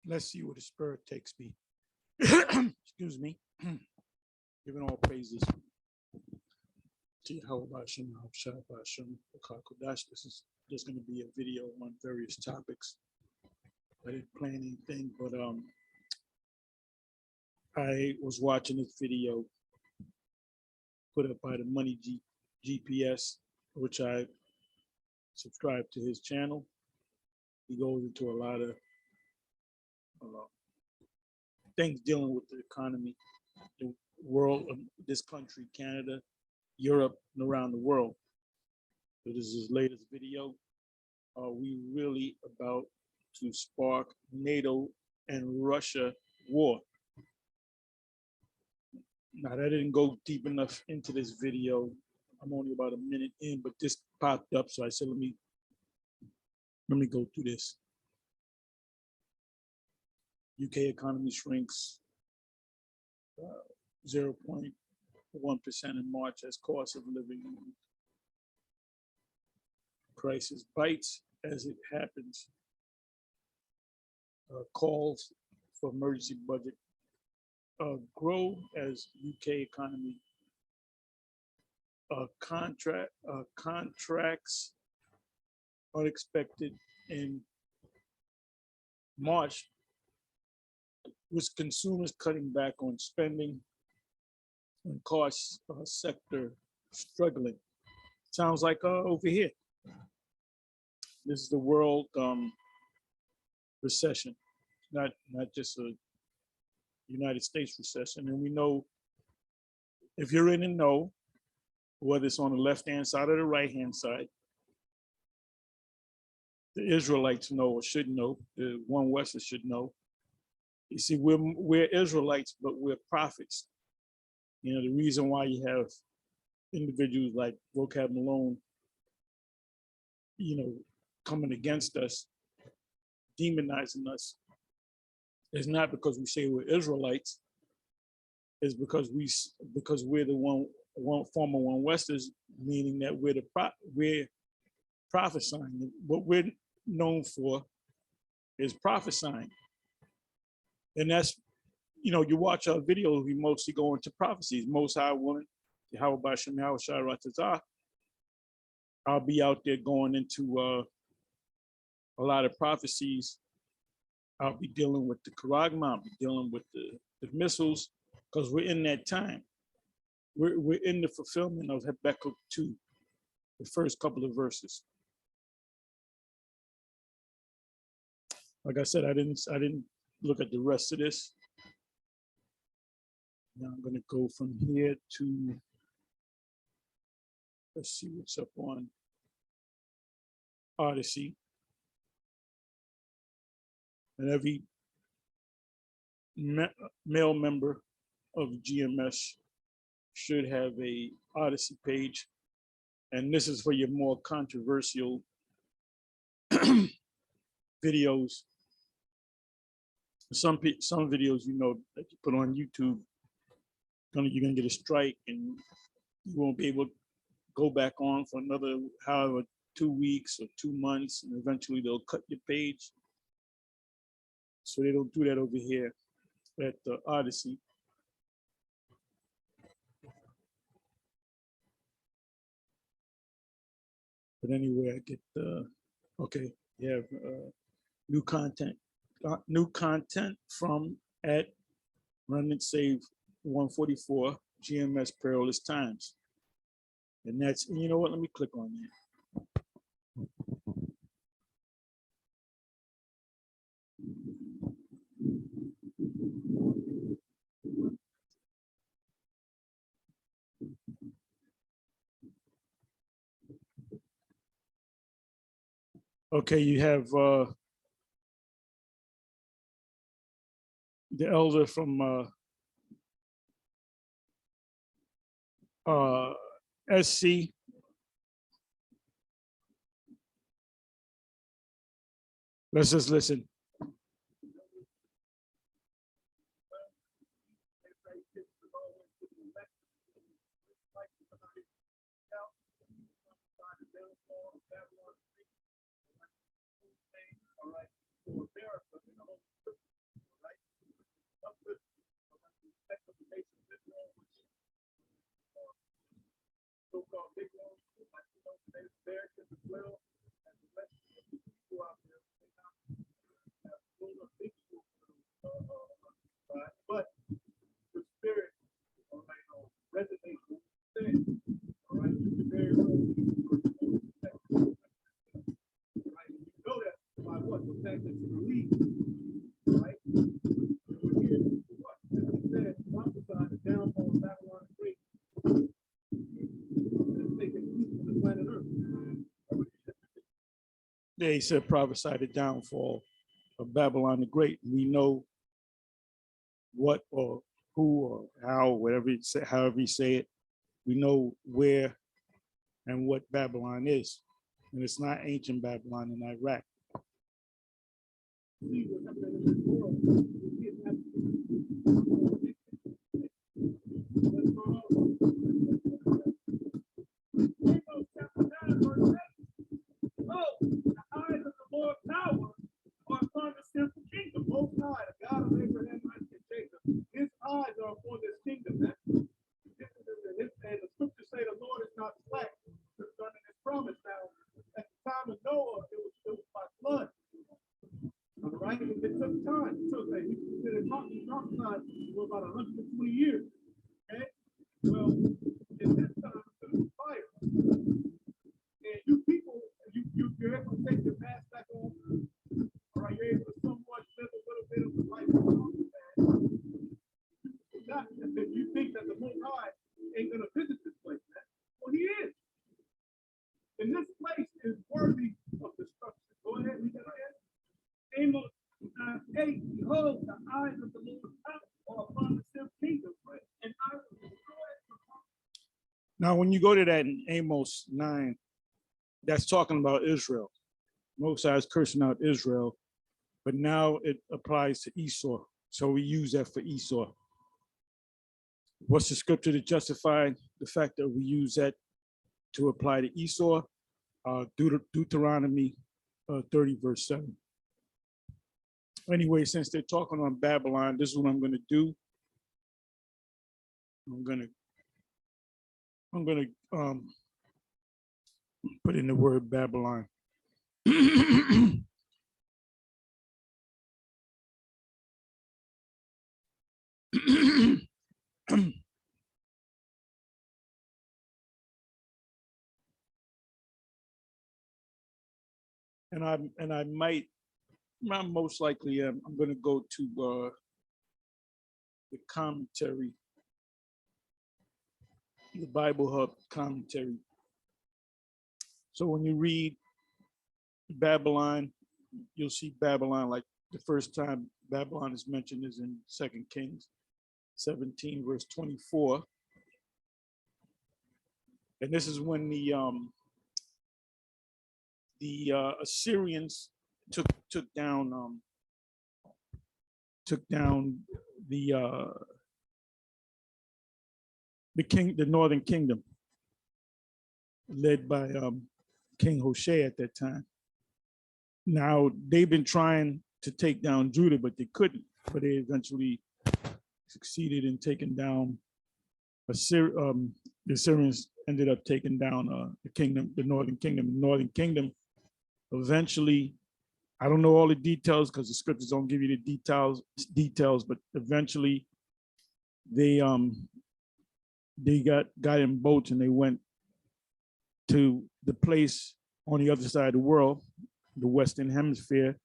Let's see where the spirit takes me. Excuse me. Giving all praises to Yahweh Bashim, Shabbat Bashim, Kodash. This is just going to be a video on various topics. I didn't plan anything, but I was watching this video put up by the Money GPS, which I subscribe to his channel. He goes into a lot of things dealing with the economy, the world, this country, Canada, Europe, and around the world. So this is his latest video. Are we really about to spark NATO and Russia war? Now that didn't go deep enough into this video. I'm only about a minute in, but this popped up, so I said, let me go through this. UK economy shrinks 0.1% in March as cost of living crisis bites as it happens. Calls for emergency budget grow as UK economy contracts unexpected in March, with consumers cutting back on spending and cost sector struggling. Sounds like over here. This is the world recession, not just a United States recession. And we know, if you're in the know, whether it's on the left-hand side or the right-hand side, the Israelites know or should know, the one Western should know. You see, we're Israelites, but we're prophets. You know, the reason why you have individuals like Vocab Malone, you know, coming against us, demonizing us, is not because we say we're Israelites. It's because we're the one former one Westers, meaning that we're prophesying. What we're known for is prophesying. And that's, you know, you watch our videos, we mostly go into prophecies. Most High willing, Yahweh Bashim, Yahweh Shai Ratazah, I'll be out there going into a lot of prophecies. I'll be dealing with the Karagma, I'll be dealing with the missiles, because we're in that time. We're in the fulfillment of Habakkuk 2, the first couple of verses. Like I said, I didn't look at the rest of this. Now I'm going to go from here to, let's see what's up on Odyssey. And every male member of GMS should have a Odyssey page. And this is for your more controversial videos. Some videos, you know, that you put on YouTube, you're gonna get a strike and you won't be able to go back on for another, however, 2 weeks or 2 months, and eventually they'll cut your page. So they don't do that over here at the Odyssey. But anyway, I get okay, you have new content from at Remnant Save 144 GMS Perilous Times. And that's, you know what, let me click on that. Okay, you have the elder from SC. Let's just listen. so-called Negroes, like, you know, Native Americans as well, as the rest of the people out there, they have full of visual, right? But the spirit, all right, resonates with the thing, all right? It's very well. Right? You know that by what? The fact that you believe, right? We're here, what? As it said, prophesied the downfall of Babylon the Great. The planet Earth. They said prophesy the downfall of Babylon the Great. We know what or who or how, whatever you say, however you say it. We know where and what Babylon is. And it's not ancient Babylon in Iraq. The eyes of the Lord power are upon the sinful kingdom. Most High, the God of Abraham, Isaac, and Jacob. His eyes are upon this kingdom. And the scriptures say the Lord is not slack concerning his promise. Now, at the time of Noah, it was by flood. All right, it took time. So it prophesied for about 120 years. Okay, well, in this time, it was fire. And you people, you're able to take your mask back on. All right, you're able to somewhat live a little bit of the life of God. If you think that the Most High ain't gonna visit this place, man, well, he is. And this place is worthy of destruction. Go ahead, read that ahead. Amos 8, behold, the eyes of the Lord are upon the seven kingdoms, right? And I will destroy it. Now, when you go to that in Amos 9, that's talking about Israel. Moses is cursing out Israel, but now it applies to Esau. So we use that for Esau. What's the scripture to justify the fact that we use that to apply to Esau? Deuteronomy 30, verse 7. Anyway, since they're talking on Babylon, this is what I'm going to do. I'm going to put in the word Babylon. and I might, not most likely, I'm going to go to the commentary, the Bible Hub commentary. So when you read Babylon, you'll see Babylon, like the first time Babylon is mentioned is in 2 Kings 17, verse 24. And this is when the Assyrians took down the northern kingdom, led by King Hoshea at that time. Now they've been trying to take down Judah, but they couldn't. But they eventually succeeded in taking down the Assyrians. Ended up taking down the kingdom, the northern kingdom. The northern kingdom eventually, I don't know all the details because the scriptures don't give you the details, but eventually they got in boats and they went to the place on the other side of the world, the Western Hemisphere.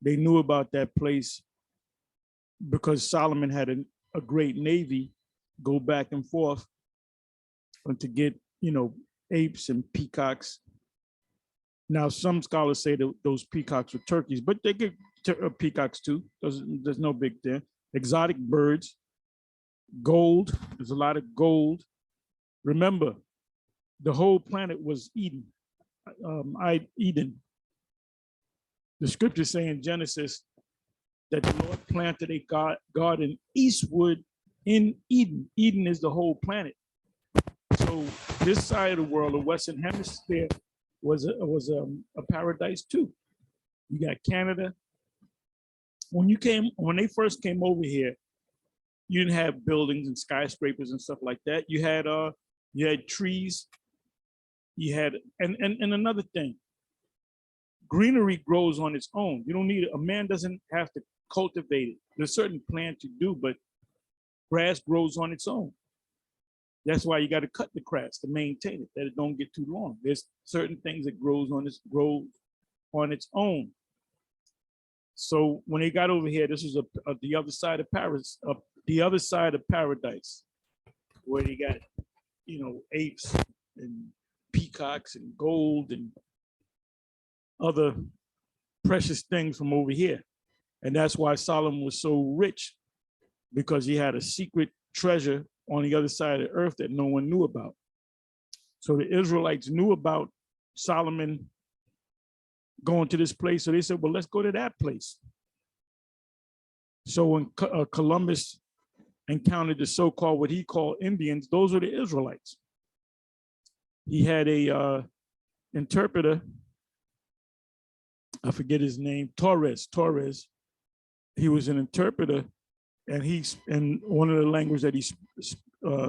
They knew about that place because Solomon had a great navy go back and forth and to get, apes and peacocks. Now, some scholars say that those peacocks were turkeys, but they get peacocks too. There's no big thing. Exotic birds, gold. There's a lot of gold. Remember, the whole planet was Eden. Eden. The scriptures say in Genesis that the Lord planted a garden eastward in Eden. Eden is the whole planet. So this side of the world, the Western Hemisphere, was a paradise too. You got Canada. When they first came over here, you didn't have buildings and skyscrapers and stuff like that. You had You had trees. You had, and another thing, greenery grows on its own. You don't need, a man doesn't have to cultivate it. There's certain plants you do, but grass grows on its own. That's why you got to cut the grass to maintain it, that it don't get too long. There's certain things that grows on its own. So when they got over here, this was the other side of Paris, the other side of paradise, where they got, apes and peacocks and gold and other precious things from over here. And that's why Solomon was so rich, because he had a secret treasure on the other side of the earth that no one knew about. So the Israelites knew about Solomon going to this place. So they said, well, let's go to that place. So when Columbus encountered the so-called, what he called Indians, those were the Israelites. He had a interpreter, I forget his name, Torres. He was an interpreter, and one of the language that he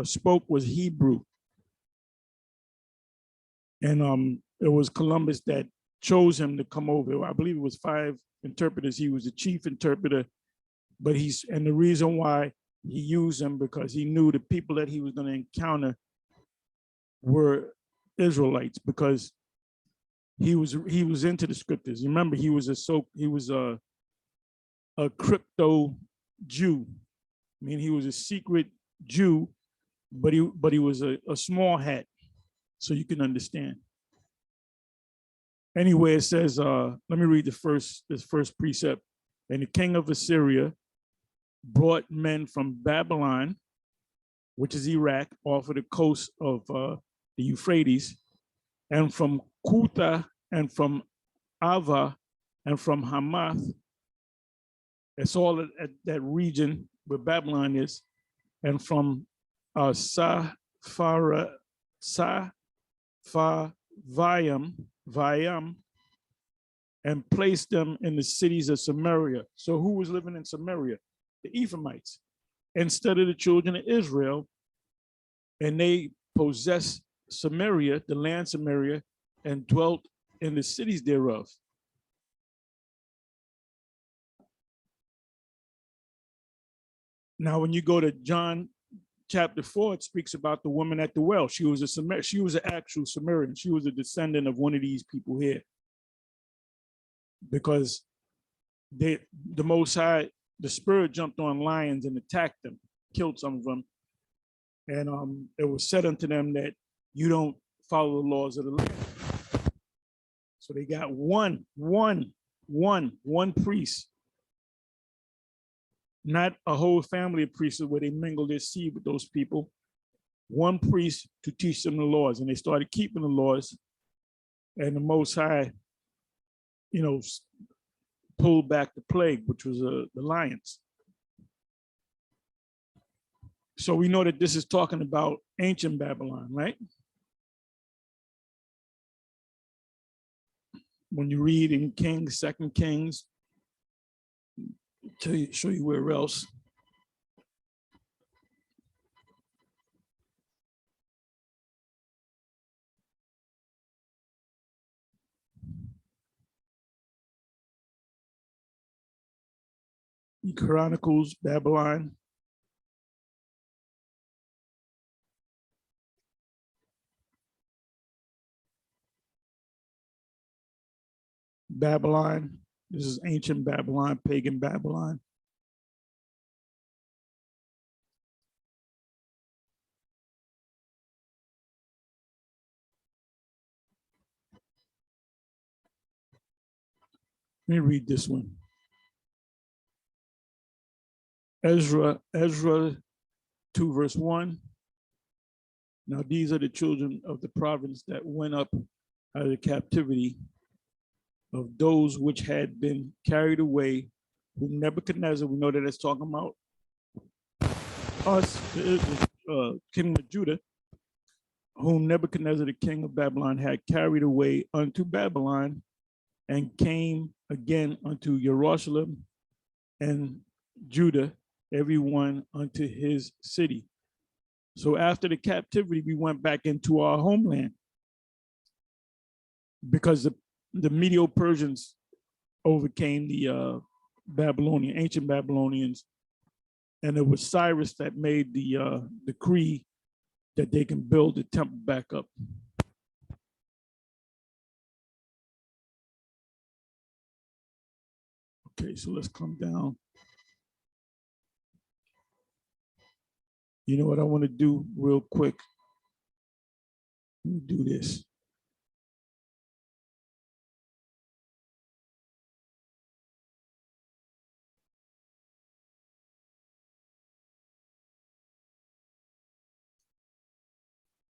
spoke was Hebrew. And it was Columbus that chose him to come over. I believe it was 5 interpreters. He was the chief interpreter, but and the reason why he used him, because he knew the people that he was going to encounter were Israelites, because he was into the scriptures. Remember, he was a crypto Jew. I mean, he was a secret Jew, but he was a small hat, so you can understand. Anyway, it says, let me read this first precept. And the king of Assyria brought men from Babylon, which is Iraq, off of the coast of the Euphrates, and from Kutha, and from Ava, and from Hamath. It's all at that region where Babylon is, and from Vayam, and placed them in the cities of Samaria. So who was living in Samaria? The Ephraimites, instead of the children of Israel. And they possessed Samaria, the land Samaria, and dwelt in the cities thereof. Now, when you go to John chapter 4, it speaks about the woman at the well. She was an actual Samaritan. She was a descendant of one of these people here, because the Most High, the spirit jumped on lions and attacked them, killed some of them, and it was said unto them that you don't follow the laws of the land. So they got one priest, not a whole family of priests where they mingle their seed with those people. One priest to teach them the laws, and they started keeping the laws. And the Most High, pulled back the plague, which was the lions. So we know that this is talking about ancient Babylon, right? When you read in Kings, 2 Kings, show you where else. Chronicles, Babylon. Babylon. This is ancient Babylon, pagan Babylon. Let me read this one. Ezra 2 verse 1. Now these are the children of the province that went up out of the captivity of those which had been carried away, whom Nebuchadnezzar, we know that it's talking about us, the king of Judah, whom Nebuchadnezzar, the king of Babylon, had carried away unto Babylon, and came again unto Jerusalem and Judah, everyone unto his city. So after the captivity, we went back into our homeland because the Medo-Persians overcame the ancient Babylonians, and it was Cyrus that made the decree that they can build the temple back up. Okay, so let's come down. You know what I want to do real quick? Let me do this.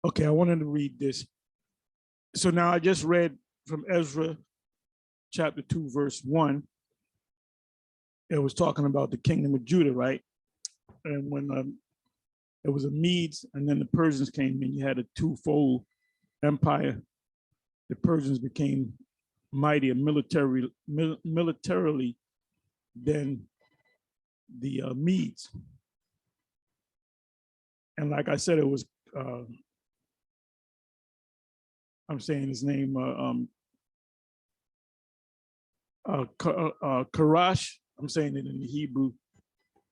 Okay, I wanted to read this. So now I just read from Ezra chapter 2, verse 1. It was talking about the kingdom of Judah, right? And when it was a Medes and then the Persians came in, you had a twofold empire. The Persians became mightier militarily than the Medes. And like I said, it was, I'm saying his name, Karash, I'm saying it in the Hebrew,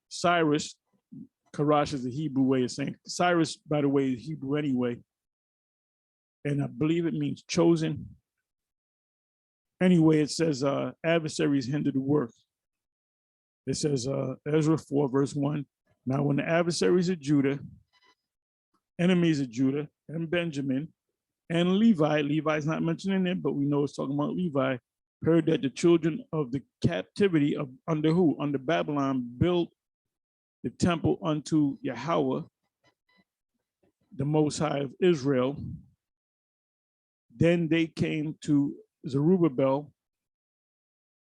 Cyrus. Karash is the Hebrew way of saying, Cyrus, by the way, is Hebrew anyway. And I believe it means chosen. Anyway, it says adversaries hinder the work. It says Ezra 4, verse 1. Now, when the adversaries of Judah, enemies of Judah and Benjamin and Levi, Levi's not mentioned in it, but we know it's talking about Levi, heard that the children of the captivity of under who? Under Babylon built the temple unto Yahweh, the Most High of Israel. Then they came to Zerubbabel,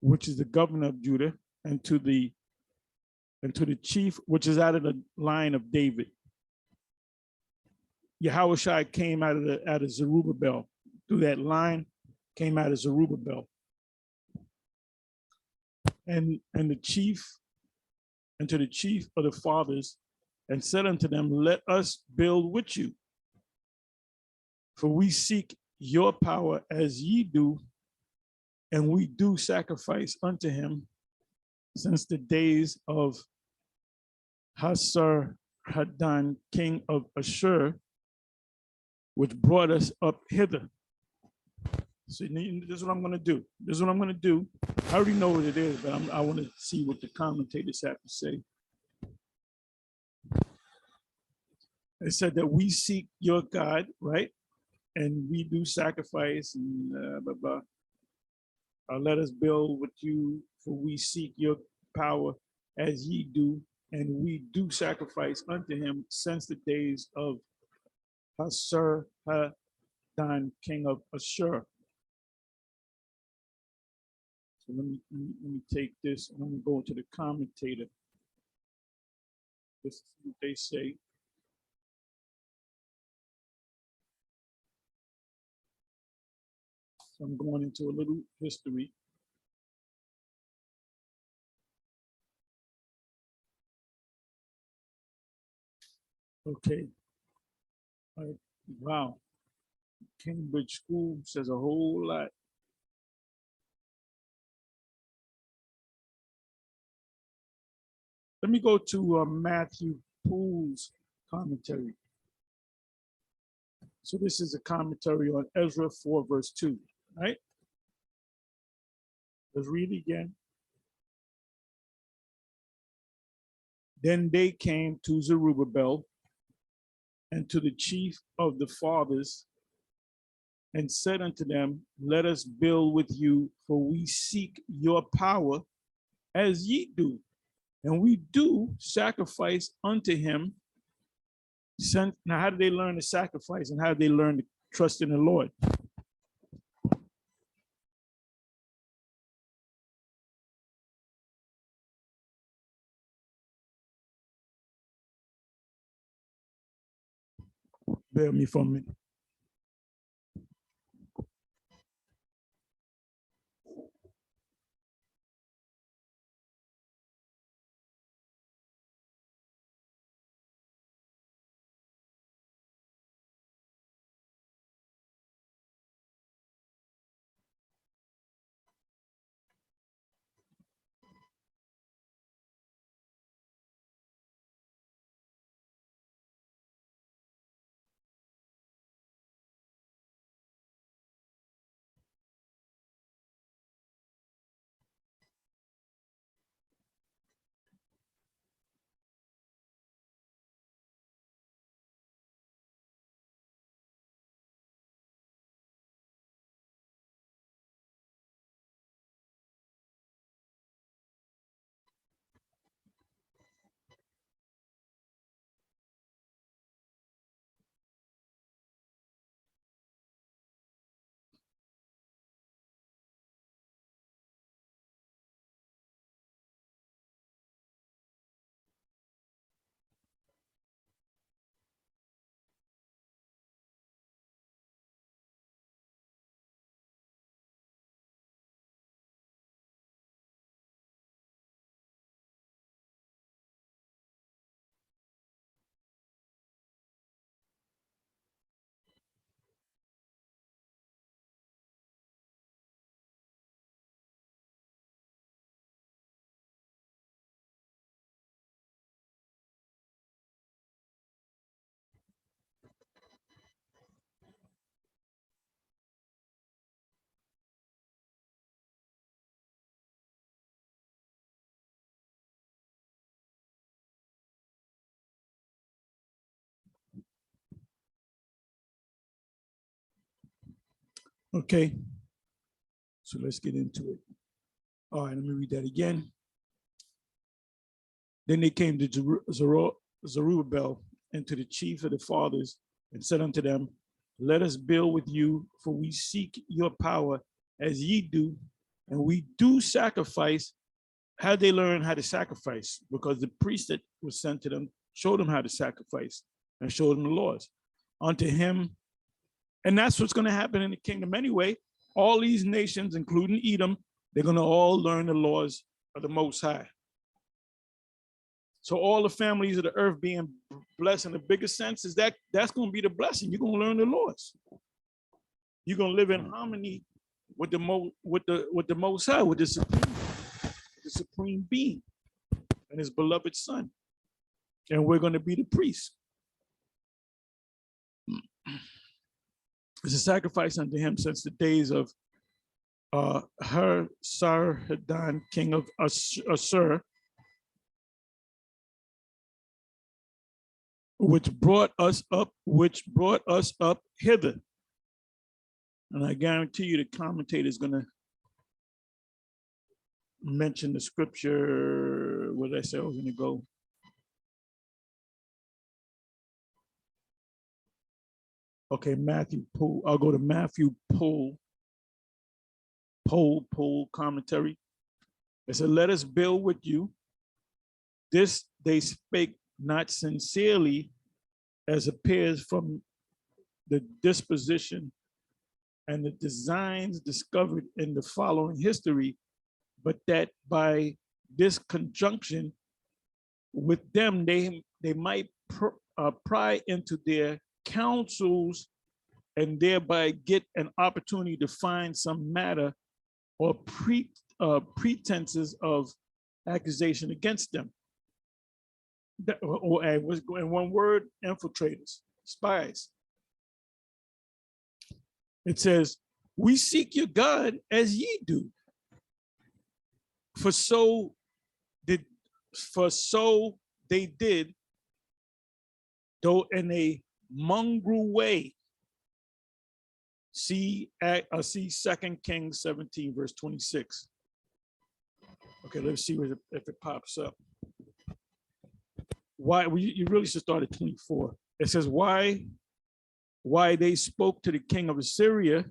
which is the governor of Judah, and to the chief, which is out of the line of David. Yahushua came out of Zerubbabel. Through that line, came out of Zerubbabel. And the chief, and to the chief of the fathers, and said unto them, let us build with you. For we seek your power as ye do, and we do sacrifice unto him since the days of Esarhaddon, king of Ashur, which brought us up hither. So this is what I'm going to do. This is what I'm going to do. I already know what it is, but I want to see what the commentators have to say. It said that we seek your God, right? And we do sacrifice and blah, blah. Let us build with you, for we seek your power as ye do, and we do sacrifice unto him since the days of Esarhaddon, king of Ashur. So let me take this and I'm going to go to the commentator. This is what they say. So I'm going into a little history. Okay. Wow. Cambridge School says a whole lot. Let me go to Matthew Poole's commentary. So this is a commentary on Ezra 4, verse 2, right? Let's read it again. Then they came to Zerubbabel and to the chief of the fathers and said unto them, let us build with you, for we seek your power as ye do. And we do sacrifice unto him. Now, how did they learn to sacrifice and how did they learn to trust in the Lord? Bear with me for a minute. Okay, so let's get into it. All right, let me read that again. Then they came to Zerubbabel and to the chief of the fathers and said unto them, let us build with you, for we seek your power as ye do, and we do sacrifice. How they learn how to sacrifice? Because the priest that was sent to them showed them how to sacrifice and showed them the laws unto him. And that's what's going to happen in the kingdom anyway. All these nations, including Edom, they're going to all learn the laws of the Most High. So all the families of the earth being blessed in the biggest sense is that's going to be the blessing. You're going to learn the laws. You're going to live in harmony with the Most High, with the supreme being and his beloved son. And we're going to be the priests. It's a sacrifice unto him since the days of Esarhaddon, king of Assur, which brought us up hither. And I guarantee you the commentator is going to mention the scripture. What did I say I was going to go? Okay, Matthew Poole. I'll go to Matthew Poole commentary. It said, let us build with you. This they spake not sincerely, as appears from the disposition and the designs discovered in the following history, but that by this conjunction with them, they might pry into their counsels and thereby get an opportunity to find some matter or pretenses of accusation against them. Or in one word, infiltrators, spies. It says, we seek your God as ye do. For so they did, though in a mongrel way. See 2 Kings 17, verse 26. Okay, let's see if it pops up. Why you really should start at 24. It says, why they spoke to the king of Assyria,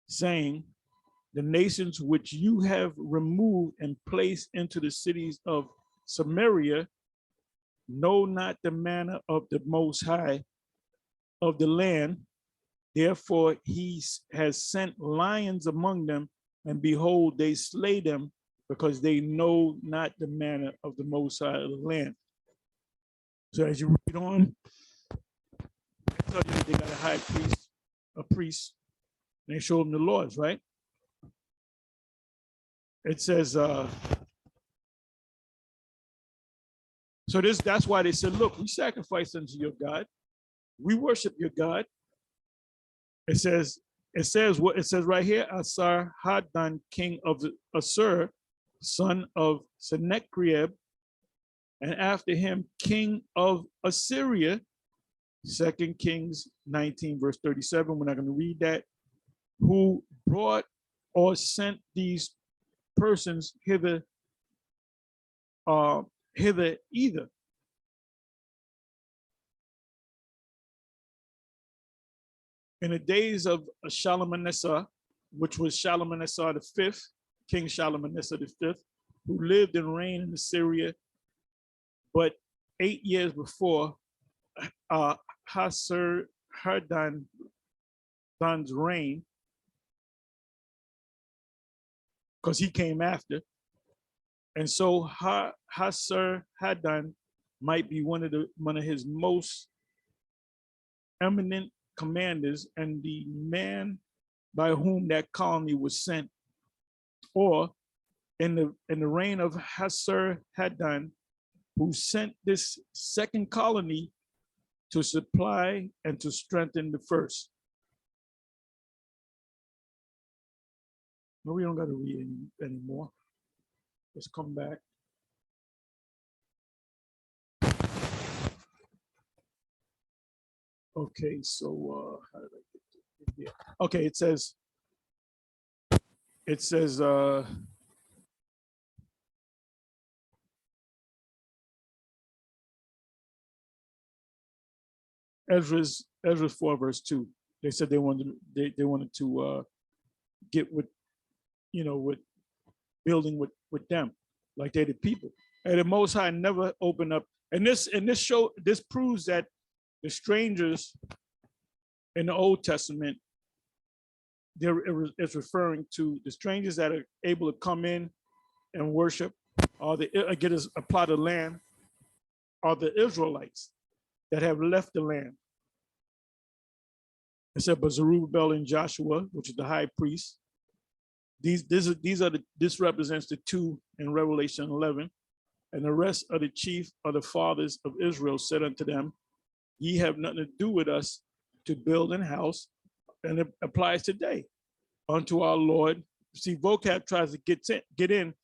saying, the nations which you have removed and placed into the cities of Samaria know not the manner of the Most High of the land. Therefore he has sent lions among them, and behold, they slay them, because they know not the manner of the Most High of the land. So as you read on, I tell you they got a high priest, a priest, and they show them the laws, right? It says, so that's why they said, look, we sacrifice unto your God. We worship your God. It says what it says right here, Esarhaddon, king of Assur, son of Sennacherib, and after him, king of Assyria, 2 Kings 19, verse 37. We're not going to read that. Who brought or sent these persons hither either. In the days of Shalmaneser, which was Shalmaneser the fifth, King Shalmaneser the fifth, who lived and reigned in Assyria, but 8 years before Esarhaddon's reign, because he came after. And so Esarhaddon might be one of his most eminent commanders and the man by whom that colony was sent. Or in the reign of Esarhaddon, who sent this second colony to supply and to strengthen the first. No, we don't got to read anymore. Let's come back. Okay, so how did I get to here? Okay, it says, it says, Ezra's 4 verse 2. They said they wanted to get with, with building with them, like they're the people. And the Most High never opened up. And this proves that the strangers in the Old Testament, it's referring to the strangers that are able to come in and worship, or get a plot of land, are the Israelites that have left the land. It said, but Zerubbabel and Joshua, which is the high priest, this represents the two in Revelation 11, and the rest of the chief of the fathers of Israel said unto them, ye have nothing to do with us to build an house, and it applies today unto our Lord. See, vocab tries to get in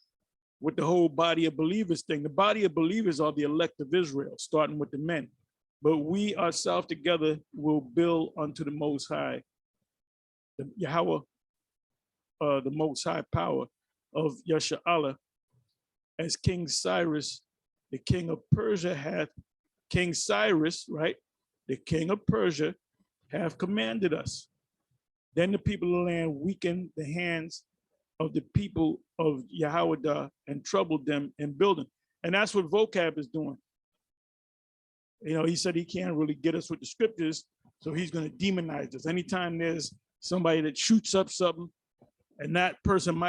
with the whole body of believers thing. The body of believers are the elect of Israel, starting with the men. But we ourselves together will build unto the Most High, the Yahweh, the Most High power of Yasha'Allah, as King Cyrus, the king of Persia, hath, King Cyrus, right? The king of Persia have commanded us. Then the people of the land weakened the hands of the people of Yahweh and troubled them in building. And that's what vocab is doing. He said he can't really get us with the scriptures, so he's going to demonize us. Anytime there's somebody that shoots up something, and that person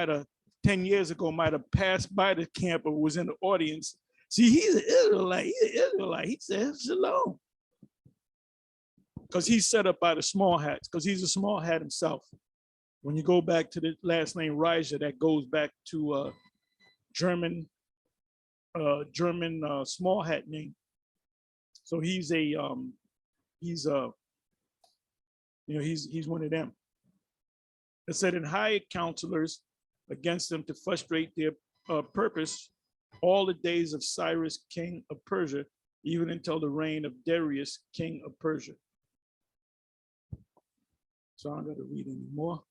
10 years ago might have passed by the camp or was in the audience. See, he's an Israelite. He says shalom. Because he's set up by the small hats, because he's a small hat himself. When you go back to the last name Reiser, that goes back to German small hat name. So he's one of them. It said, and hired counselors against them to frustrate their purpose all the days of Cyrus, king of Persia, even until the reign of Darius, king of Persia. So I'm going to read any more.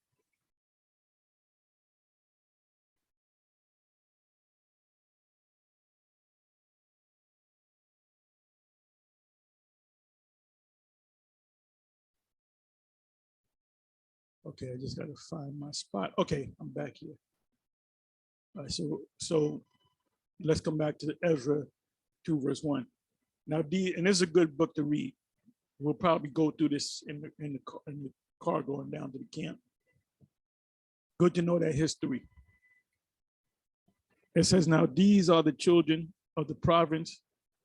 Okay, I just got to find my spot. Okay, I'm back here. All right, so let's come back to Ezra 2 verse 1. Now, and this is a good book to read. We'll probably go through this in the car going down to the camp. Good to know that history. It says, now these are the children of the province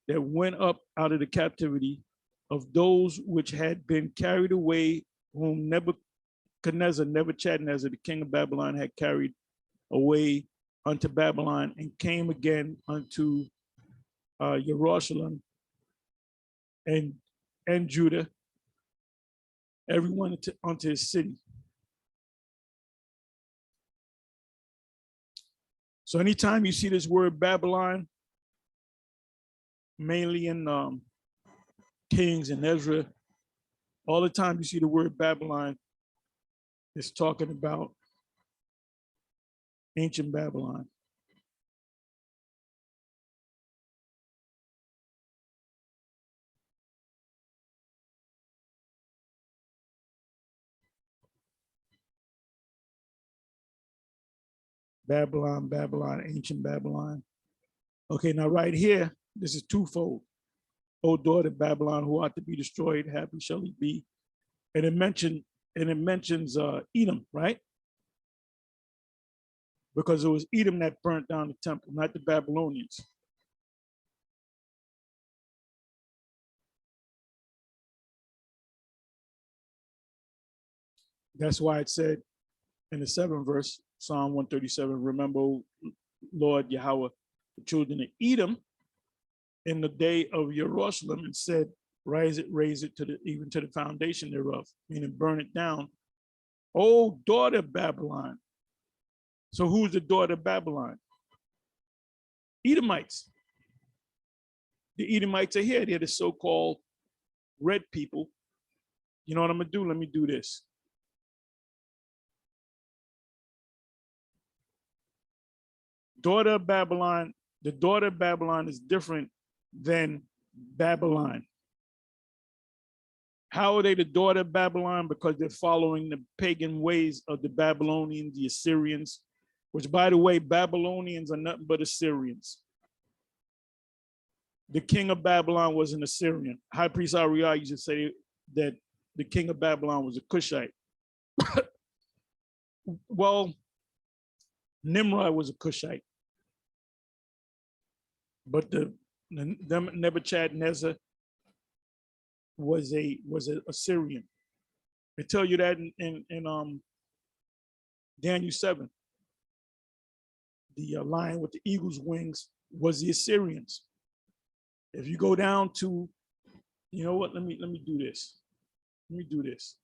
that went up out of the captivity of those which had been carried away, whom Nebuchadnezzar, the king of Babylon, had carried away unto Babylon, and came again unto Jerusalem and Judah, everyone unto his city. So anytime you see this word Babylon, mainly in Kings and Ezra, all the time you see the word Babylon, it's talking about ancient Babylon. Babylon, Babylon, ancient Babylon. Okay, now right here, this is twofold. O daughter Babylon, who ought to be destroyed, happy shall he be. And it mentions Edom, right? Because it was Edom that burnt down the temple, not the Babylonians. That's why it said in the 7th verse, Psalm 137, remember, Lord Yahweh, the children of Edom in the day of Jerusalem, and said, raise it even to the foundation thereof, meaning burn it down. Oh, daughter Babylon. So who's the daughter of Babylon? Edomites. The Edomites are here. They're the so-called red people. You know what I'm gonna do? Let me do this. daughter of Babylon, the daughter of Babylon is different than Babylon. How are they the daughter of Babylon? Because they're following the pagan ways of the Babylonians, the Assyrians, which, by the way, Babylonians are nothing but Assyrians. The king of Babylon was an Assyrian. High priest Ariel used to say that the king of Babylon was a Cushite. Well, Nimrod was a Cushite, but the Nebuchadnezzar was a Assyrian. They tell you that in Daniel 7. The lion with the eagle's wings was the Assyrians. If you go down to, you know what? Let me do this. Let me do this.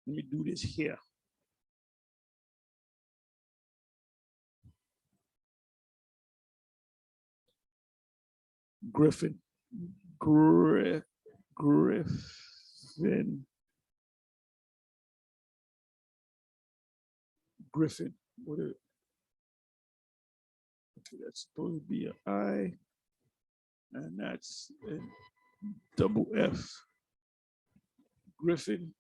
Let me do this here. Griffin. Griffin. Griffin. What is it? Okay, that's supposed to be an I, and that's a double F. Griffin.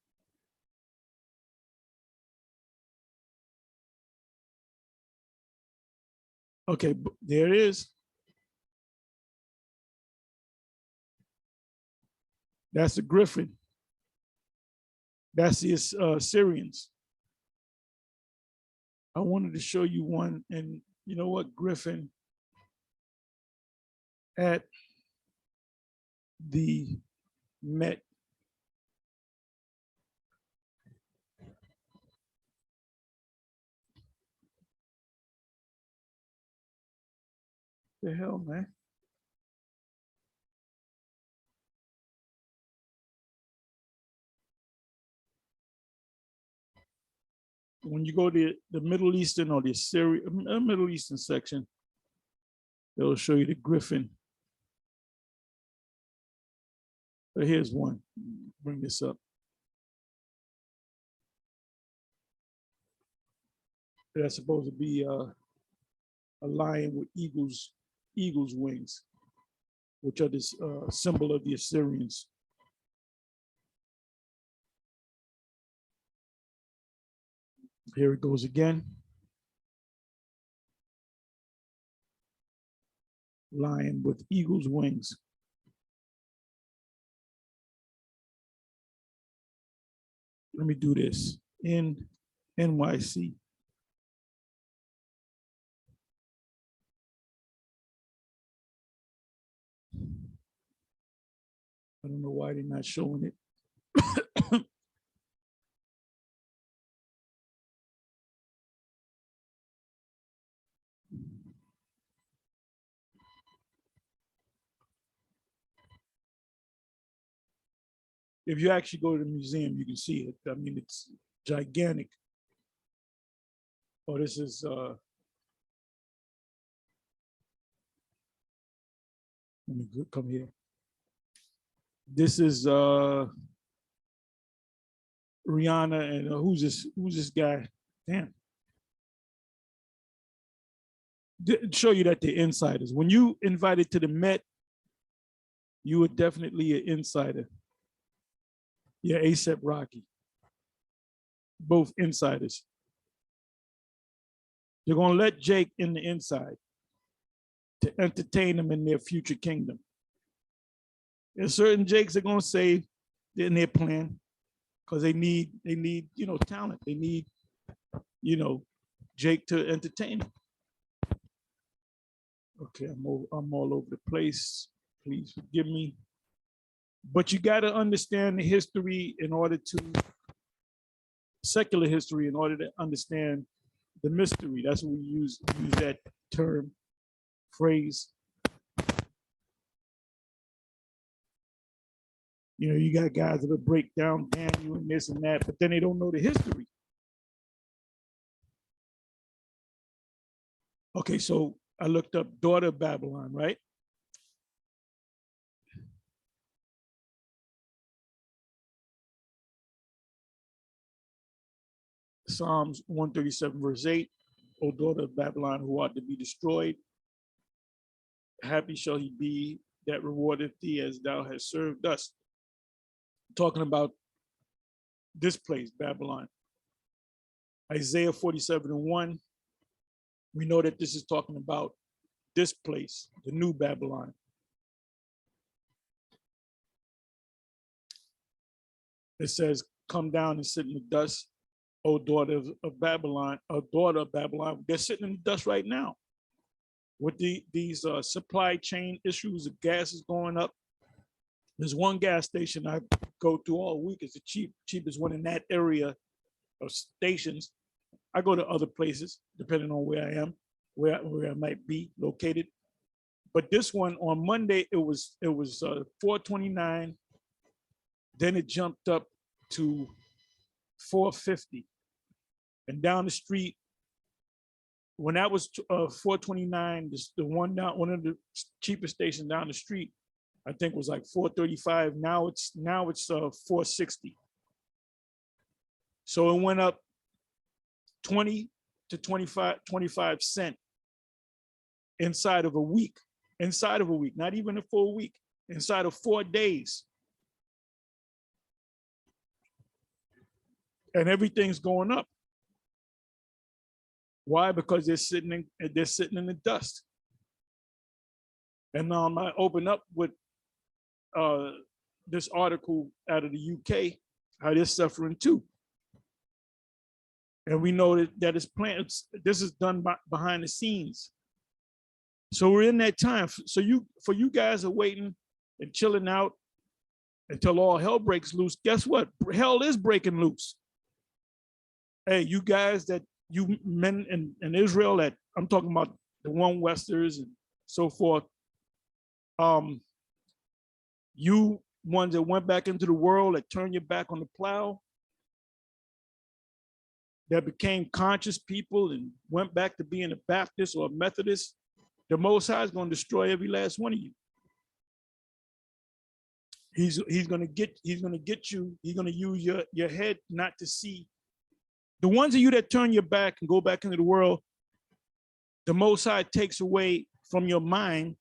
Okay, there it is. That's the Griffin. That's the Syrians. I wanted to show you one, and you know what? Griffin at the Met. The hell, man. When you go to the Middle Eastern or the Syrian, Middle Eastern section, it'll show you the Griffin. But here's one. Bring this up. That's supposed to be a lion with eagle's wings, which are this symbol of the Assyrians. Here it goes again. Lion with eagle's wings. Let me do this in NYC. I don't know why they're not showing it. If you actually go to the museum, you can see it. I mean, it's gigantic. Oh, this is let me come here. This is Rihanna and who's this guy? Damn. Show you that they're insiders. When you invited to the Met, you were definitely an insider. Yeah, A$AP Rocky. Both insiders. They're gonna let Jake in the inside to entertain them in their future kingdom. There's certain Jakes are gonna say in their plan because they need talent. They need Jake to entertain them. Okay, I'm all over the place. Please forgive me. But you got to understand the history in order to, secular history, in order to understand the mystery. That's what we use that term, phrase. You got guys that'll break down Daniel and this and that, but then they don't know the history. Okay, so I looked up daughter of Babylon, right? Psalms 137 verse 8, O daughter of Babylon, who art to be destroyed. Happy shall he be that rewardeth thee as thou hast served us. Talking about this place, Babylon. Isaiah 47:1, we know that this is talking about this place, the new Babylon. It says, come down and sit in the dust, O daughter of Babylon, a daughter of Babylon. They're sitting in the dust right now with these supply chain issues. The gas is going up. There's one gas station I go to all week. It's the cheapest one in that area of stations. I go to other places depending on where I am, where I might be located. But this one on Monday, it was $4.29. Then it jumped up to $4.50. And down the street, when that was $4.29, one of the cheapest stations down the street, I think was like $4.35. Now it's $4.60. So it went up 20 to 25 cents inside of a week, not even a full week, inside of 4 days. And everything's going up. Why? Because they're sitting in the dust. And I open up with this article out of the UK, how they're suffering too. And we know that it's planned. This is done behind the scenes. So we're in that time. So for you guys are waiting and chilling out until all hell breaks loose. Guess what? Hell is breaking loose. Hey, you guys you men in Israel that I'm talking about, the one Westers and so forth. You ones that went back into the world, that turned your back on the plow, that became conscious people and went back to being a Baptist or a Methodist, the Most High is going to destroy every last one of you. He's going to get you. He's going to use your head not to see. The ones of you that turn your back and go back into the world, the Most High takes away from your mind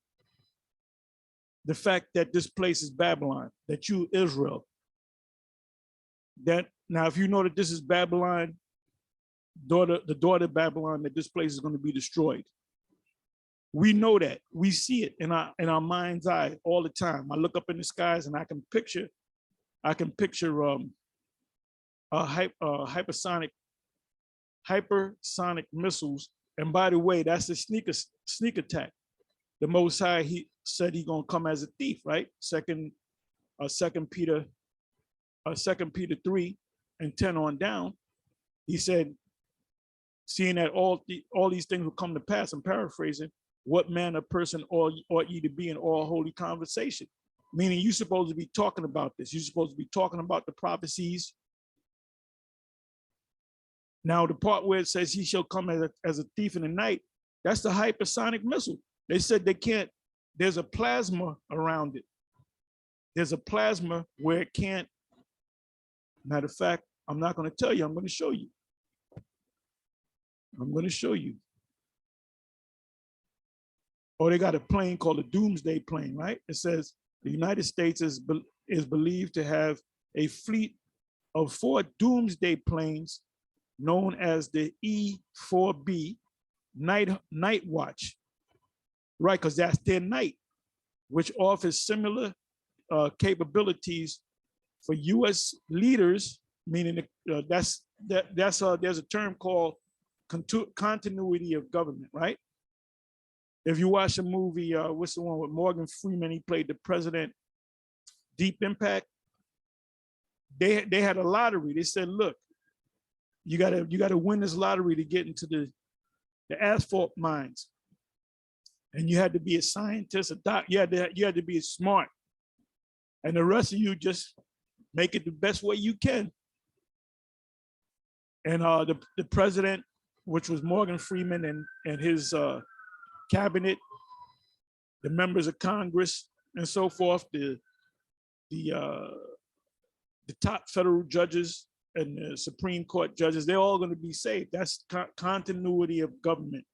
the fact that this place is Babylon, that you Israel. That now, if you know that this is Babylon, the daughter of Babylon, that this place is going to be destroyed. We know that. We see it in our mind's eye all the time. I look up in the skies and I can picture hypersonic missiles. And by the way, that's a sneak attack. The Most High, he said he's gonna come as a thief, right? Second Peter 3:10 on down. He said, seeing that all these things will come to pass, I'm paraphrasing, what manner of person ought ye to be in all holy conversation? Meaning you're supposed to be talking about this. You're supposed to be talking about the prophecies. Now, the part where it says he shall come as a thief in the night, that's the hypersonic missile. They said they can't, there's a plasma around it. There's a plasma where it can't. Matter of fact, I'm not going to tell you, I'm going to show you. I'm going to show you. Oh, they got a plane called a doomsday plane, right? It says the United States is believed to have a fleet of 4 doomsday planes known as the E-4B Night Watch, right? Because that's their night, which offers similar capabilities for U.S. leaders, meaning there's a term called continuity of government, right? If you watch a movie, what's the one with Morgan Freeman? He played the president, Deep Impact. They had a lottery. They said, look, you gotta win this lottery to get into the asphalt mines. And you had to be a scientist, a doc, you had to be smart. And the rest of you just make it the best way you can. And the president, which was Morgan Freeman and his cabinet, the members of Congress and so forth, the top federal judges, and the Supreme Court judges, they're all going to be saved. That's continuity of government.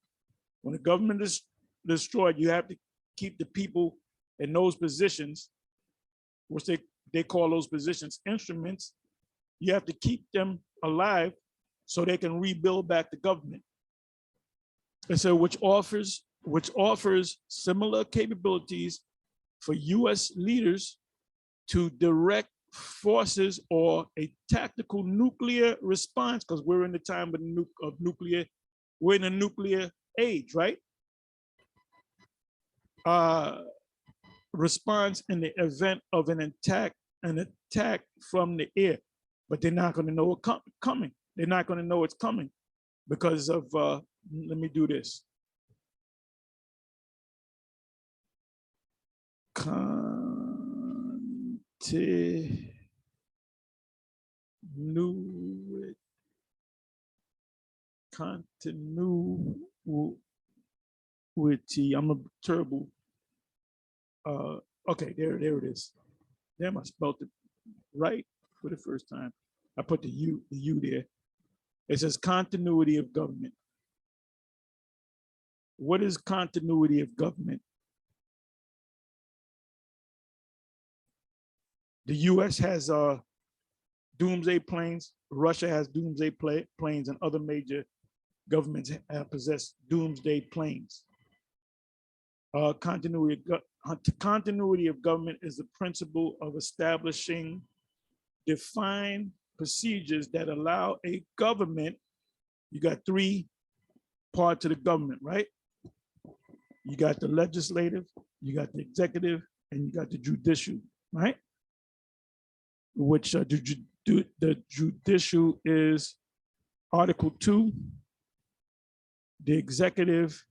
When the government is destroyed, you have to keep the people in those positions, which they call those positions instruments. You have to keep them alive so they can rebuild back the government. And so which offers similar capabilities for US leaders to direct forces or a tactical nuclear response, because we're in the time of nuclear, we're in a nuclear age, right? Response in the event of an attack from the air, but they're not going to know it coming. They're not going to know it's coming because of, let me do this. Continuity. I'm a terrible. Okay, there it is. Damn, I spelled it right for the first time. I put the U there. It says continuity of government. What is continuity of government? The US has doomsday planes. Russia has doomsday planes, and other major governments have possessed doomsday planes. Continuity of government is the principle of establishing defined procedures that allow a government, you got three parts of the government, right? You got the legislative, you got the executive, and you got the judicial, right? Which the judicial is Article 2. The executive,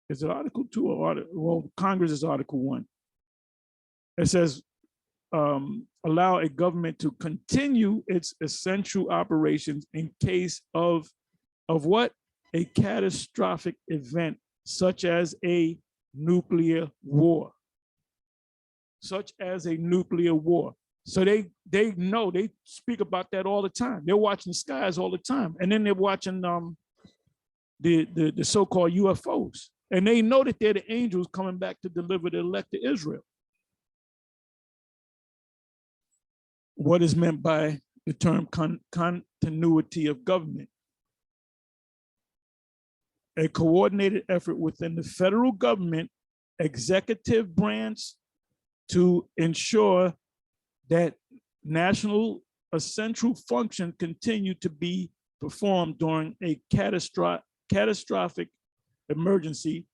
is it Article 2 or well, Congress is Article 1. It says, allow a government to continue its essential operations in case of what? A catastrophic event, such as a nuclear war. Such as a nuclear war. So they know, they speak about that all the time. They're watching skies all the time. And then they're watching the so-called UFOs. And they know that they're the angels coming back to deliver the elect to Israel. What is meant by the term continuity of government? A coordinated effort within the federal government executive branch to ensure that national essential function continue to be performed during a catastrophic emergency.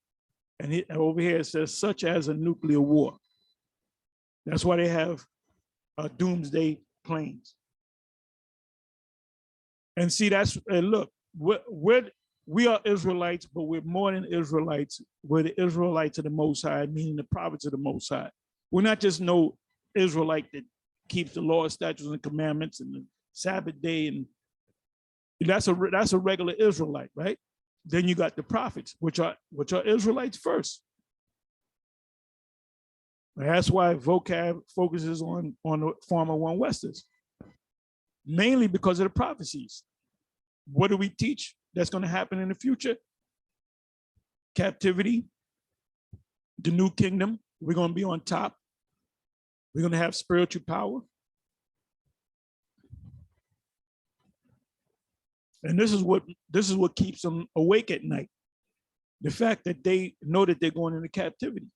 And over here it says, such as a nuclear war. That's why they have doomsday planes. And see, look, we are Israelites, but we're more than Israelites. We're the Israelites of the Most High, meaning the prophets of the Most High. We're not just no Israelite that keeps the law, statutes, and commandments and the Sabbath day, and that's a regular Israelite, right? Then you got the prophets, which are Israelites first. That's why vocab focuses on the former One Westers, mainly because of the prophecies. What do we teach that's going to happen in the future? Captivity, the new kingdom. We're going to be on top. We're going to have spiritual power. And this is what keeps them awake at night. The fact that they know that they're going into captivity.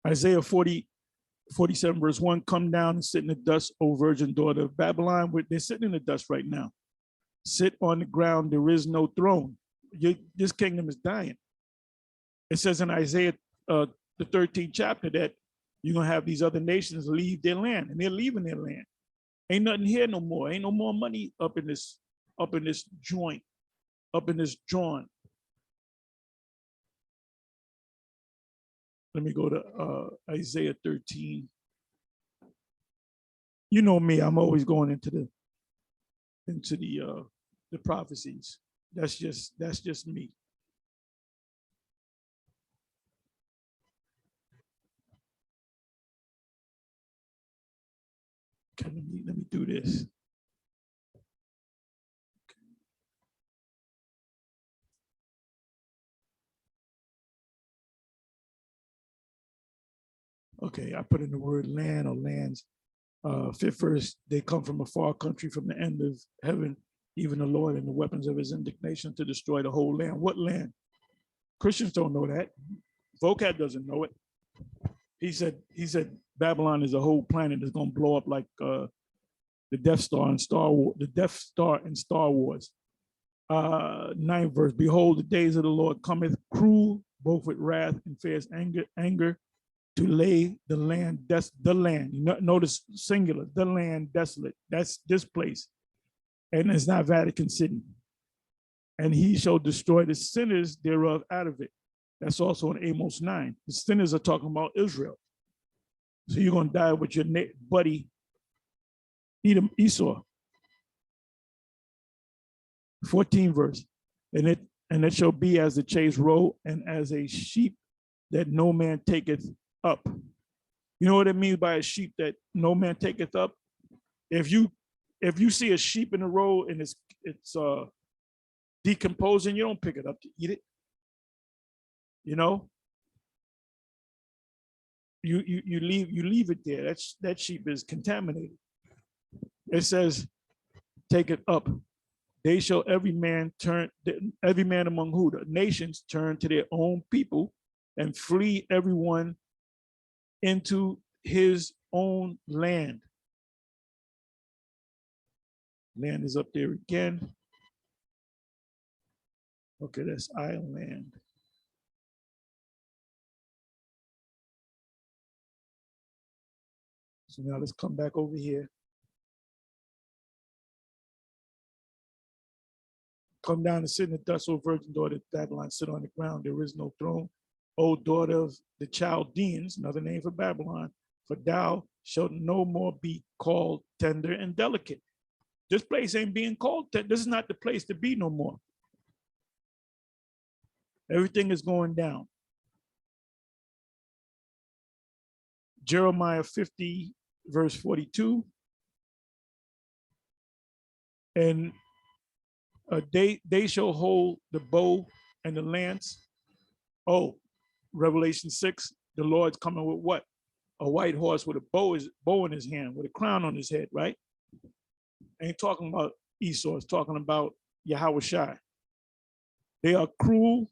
Isaiah 47 verse 1, come down and sit in the dust, O virgin daughter of Babylon. They're sitting in the dust right now. Sit on the ground, there is no throne. This kingdom is dying. It says in Isaiah, the 13th chapter, that you're gonna have these other nations leave their land, and they're leaving their land. Ain't nothing here no more. Ain't no more money up in this joint, up in this joint. Let me go to Isaiah 13. You know me, I'm always going into the prophecies. That's just me. let me do this. Okay, I put in the word land or lands. Fifth verse, they come from a far country, from the end of heaven, even the Lord and the weapons of his indignation to destroy the whole land. What land? Christians don't know that. Vocab doesn't know it. He said Babylon is a whole planet that's going to blow up like the Death Star in Star Wars. The Death Star in Star Wars. Ninth verse, behold, the days of the Lord cometh cruel, both with wrath and fierce anger to lay the land, the land. Notice singular, the land desolate. That's this place. And it's not Vatican City. And he shall destroy the sinners thereof out of it. That's also in Amos 9. The sinners are talking about Israel. So you're going to die with your buddy, Esau. 14 verse. And it shall be as the chase roe and as a sheep that no man taketh up. You know what it means by a sheep that no man taketh up? If you see a sheep in the road and it's decomposing, you don't pick it up to eat it. You know, you leave it there. That sheep is contaminated. It says, take it up. They shall every man among who? The nations turn to their own people and flee everyone into his own land. Land is up there again. Okay, that's island. So now let's come back over here. Come down and sit in the dust, O virgin daughter of Babylon, sit on the ground. There is no throne. O daughter of the Chaldeans, another name for Babylon, for thou shalt no more be called tender and delicate. This place ain't being called. This is not the place to be no more. Everything is going down. Jeremiah 50, verse 42. And they shall hold the bow and the lance. Oh, Revelation 6, the Lord's coming with what? A white horse with a bow in his hand, with a crown on his head, right? Ain't talking about Esau, it's talking about Yahweh Shai. They are cruel.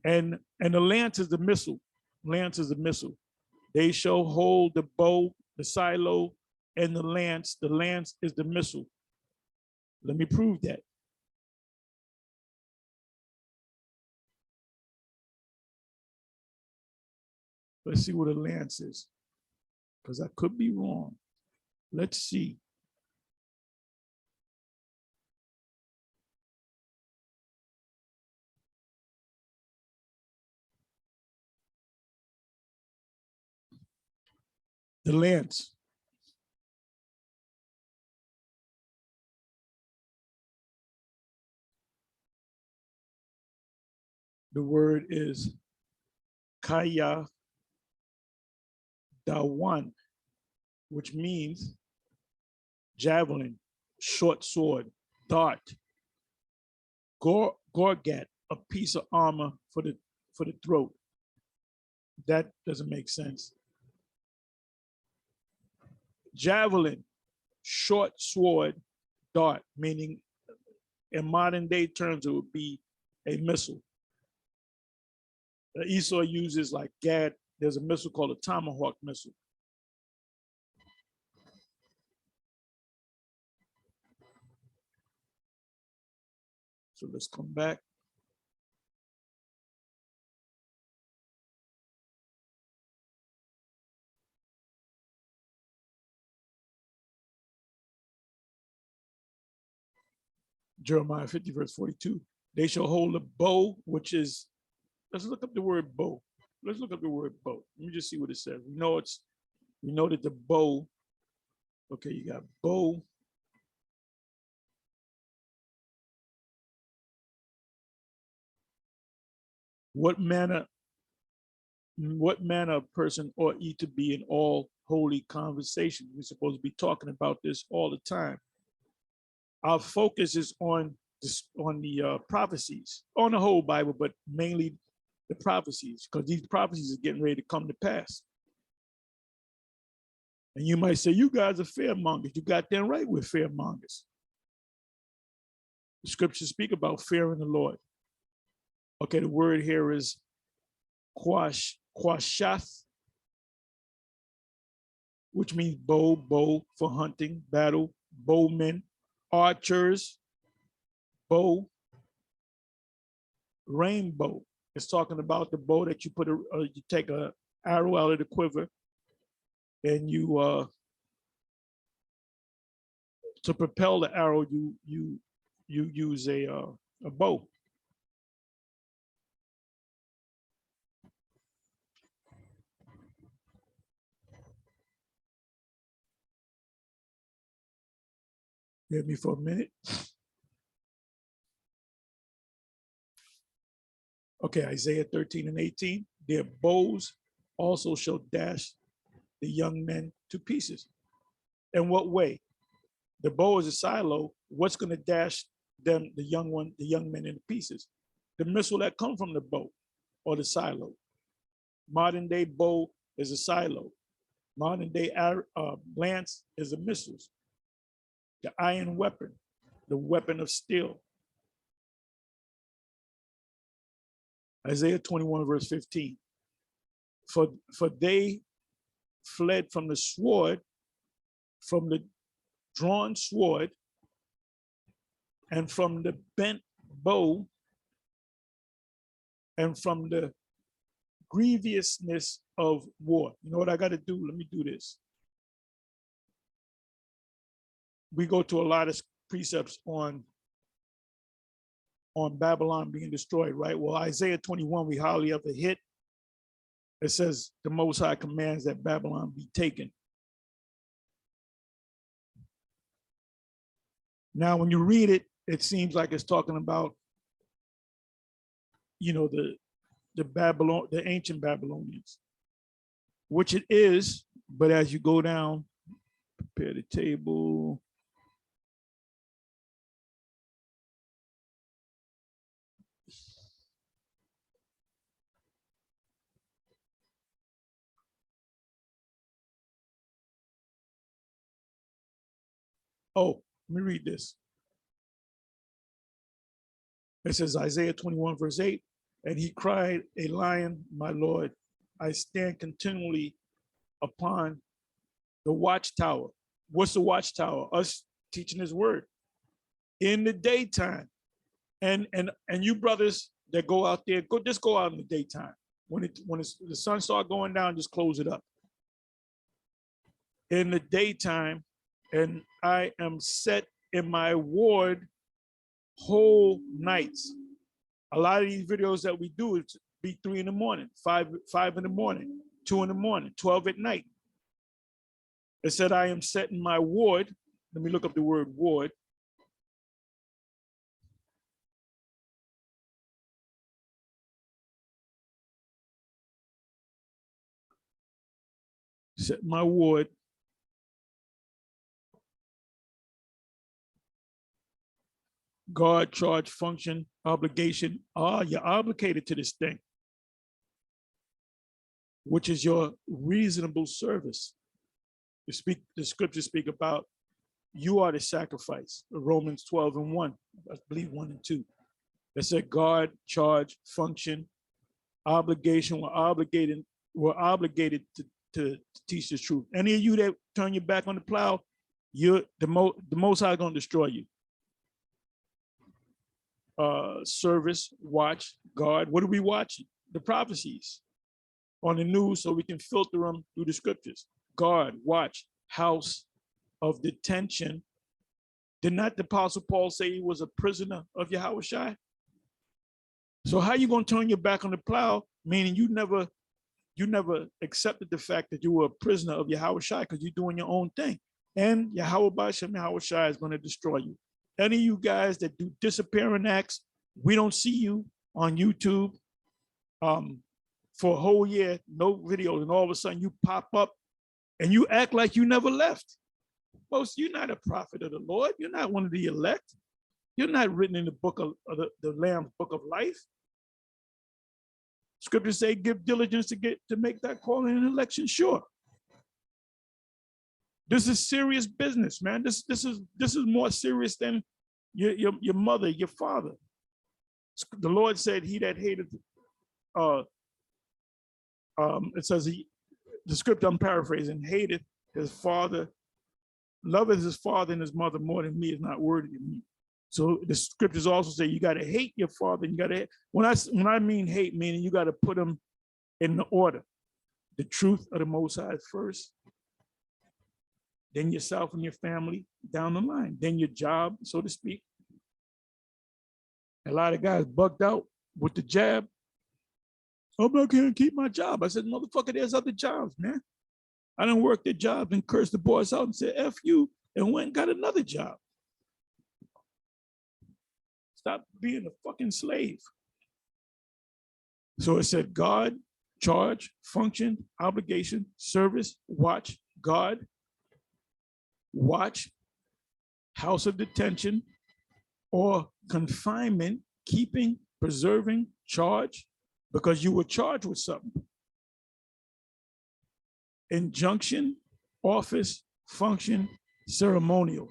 And the lance is the missile. Lance is the missile. They shall hold the bow, the silo, and the lance. The lance is the missile. Let me prove that. Let's see what a lance is, because I could be wrong. Let's see. The lance. The word is kaya dawan, which means javelin, short sword, dart, gorgat, a piece of armor for the throat. That doesn't make sense. Javelin, short sword, dart, meaning in modern day terms, it would be a missile. Esau uses like Gad, there's a missile called a Tomahawk missile. So let's come back. Jeremiah 50, verse 42. They shall hold a bow, which is, let's look up the word bow. Let's look up the word bow. Let me just see what it says. We know that the bow, okay, you got bow. What manner of person ought ye to be in all holy conversation. We're supposed to be talking about this all the time. Our focus is on this, on the prophecies, on the whole Bible, but mainly the prophecies, because these prophecies are getting ready to come to pass. And you might say, you guys are fearmongers. You got them right with fearmongers. The scriptures speak about fearing the Lord. Okay, the word here is quashath, which means bow for hunting, battle, bowmen, archers, bow, rainbow. It's talking about the bow that you put, you take a arrow out of the quiver, and you, to propel the arrow, you use a bow. Give me for a minute. Okay, Isaiah 13 and 18. Their bows also shall dash the young men to pieces. In what way? The bow is a silo. What's going to dash them, the young men into pieces? The missile that comes from the bow or the silo. Modern day bow is a silo. Modern day lance is a missile. The iron weapon, the weapon of steel. Isaiah 21 verse 15. For they fled from the sword, from the drawn sword, and from the bent bow, and from the grievousness of war. You know what I got to do? Let me do this. We go to a lot of precepts on Babylon being destroyed, right? Well, Isaiah 21, we hardly ever hit. It says the Most High commands that Babylon be taken. Now, when you read it, it seems like it's talking about, you know, the ancient Babylonians, which it is, but as you go down, prepare the table. Oh, let me read this. It says Isaiah 21 verse 8, and he cried, a lion, my Lord, I stand continually upon the watchtower. What's the watchtower? Us teaching his word in the daytime. And you brothers that go out there, just go out in the daytime. When the sun start going down, just close it up. In the daytime, and I am set in my ward whole nights. A lot of these videos that we do is be 3 in the morning, 5 in the morning, 2 in the morning, 12 at night. It said, I am set in my ward. Let me look up the word ward. Set my ward. Guard, charge, function, obligation. You're obligated to this thing, which is your reasonable service. The scriptures speak about you are the sacrifice. Romans 12 and 1, I believe 1 and 2. It said guard, charge, function, obligation. We're obligated to teach the truth. Any of you that turn your back on the plow, the Most High gonna destroy you. Service, watch, guard. What are we watching? The prophecies on the news so we can filter them through the scriptures. Guard, watch, house of detention. Did not the Apostle Paul say he was a prisoner of Yahushua? So how you gonna turn your back on the plow, meaning you never accepted the fact that you were a prisoner of Yahushua because you're doing your own thing. And Yahushua is going to destroy you. Any of you guys that do disappearing acts, we don't see you on YouTube for a whole year, no videos, and all of a sudden you pop up And you act like you never left. Most, you're not a prophet of the Lord. You're not one of the elect. You're not written in the book of the Lamb's book of life. Scriptures say, give diligence to make that calling and election sure. This is serious business, man. This is more serious than your mother, your father. The Lord said, he that hated, it says the scripture I'm paraphrasing, hated his father, loveth his father and his mother more than me is not worthy of me. So the scriptures also say you got to hate your father. You got to, when I mean hate, meaning you got to put them in the order. The truth of the Most High first, then yourself and your family down the line, then your job, so to speak. A lot of guys bugged out with the jab. I'm not going to keep my job. I said, motherfucker, there's other jobs, man. I done worked the job and cursed the boss out and said, F you, and went and got another job. Stop being a fucking slave. So it said God, charge, function, obligation, service, watch, God, watch, house of detention, or confinement, keeping, preserving, charge, because you were charged with something. Injunction, office, function, ceremonial.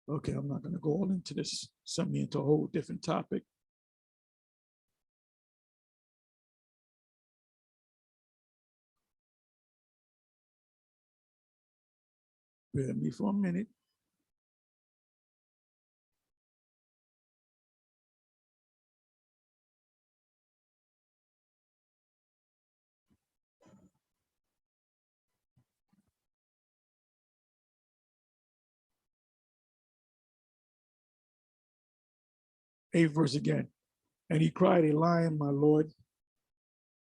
Okay, I'm not going to go all into this, send me into a whole different topic. Bear with me for a minute. Eighth verse again. And he cried, a lion, my Lord.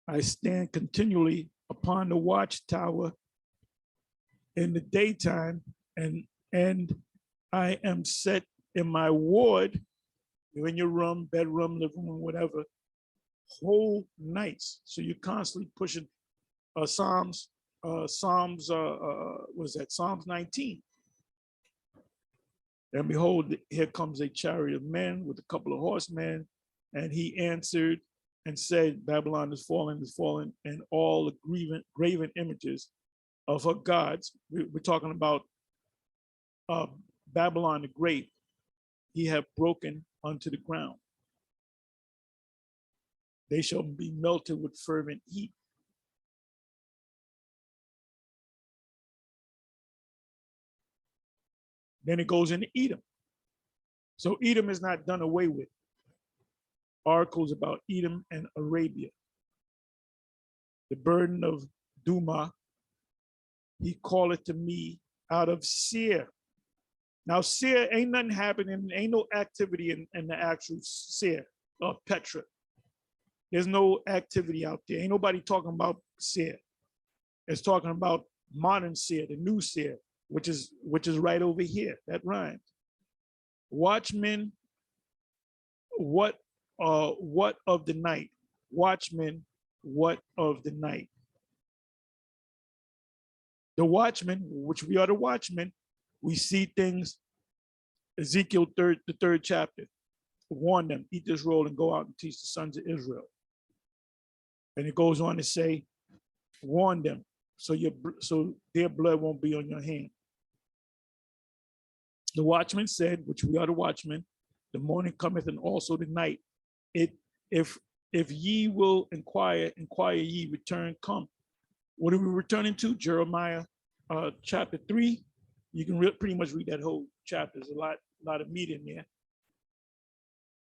I stand continually upon the watchtower in the daytime, and I am set in my ward. You're in your room, bedroom, living room, whatever, whole nights. So you're constantly pushing Psalms, was that Psalms 19? And behold, here comes a chariot of men with a couple of horsemen. And he answered and said, Babylon is fallen, and all the graven images of her gods. We're talking about Babylon the Great. He have broken unto the ground. They shall be melted with fervent heat. Then it goes into Edom. So Edom is not done away with. Articles about Edom and Arabia. The burden of Duma, he calleth to me out of Seir. Now, Seir, ain't nothing happening, ain't no activity in the actual Seir or Petra. There's no activity out there. Ain't nobody talking about Seir. It's talking about modern Seir, the new Seir, which is right over here. That rhymes. Watchmen, what of the night? Watchmen, what of the night? The watchmen, which we are the watchmen, we see things. Ezekiel the third chapter. Warn them, eat this roll and go out and teach the sons of Israel. And it goes on to say, warn them, so their blood won't be on your hand. The watchman said, which we are the watchmen, the morning cometh and also the night. If ye will inquire ye, return, come. What are we returning to? Jeremiah chapter 3. You can pretty much read that whole chapter. There's a lot of meat in there.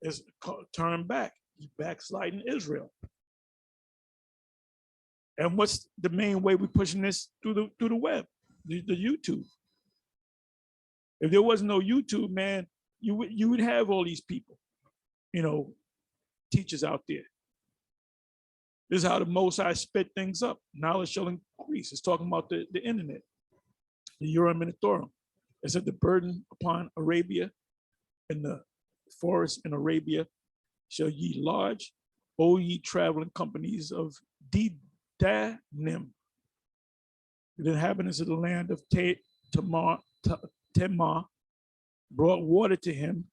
It's turn back. You backsliding Israel. And what's the main way we're pushing this through the web, the YouTube? If there was no YouTube, man, you would have all these people, teachers out there. This is how the Most High spit things up. Knowledge shall increase. It's talking about the internet, the Urim and the Thummim. It said the burden upon Arabia and the forest in Arabia shall ye lodge, O ye traveling companies of Dedanim, the inhabitants of the land of Temar brought water to him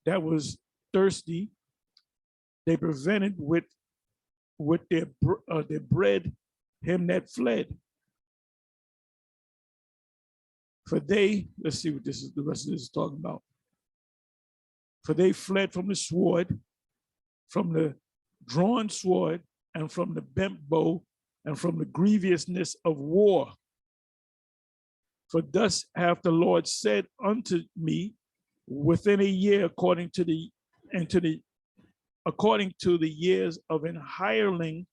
that was thirsty. They prevented with their bread him that fled. For they, let's see what this is, the rest of this is talking about. For they fled from the sword, from the drawn sword, and from the bent bow, and from the grievousness of war. For thus hath the Lord said unto me, within a year, according to the years of an hireling,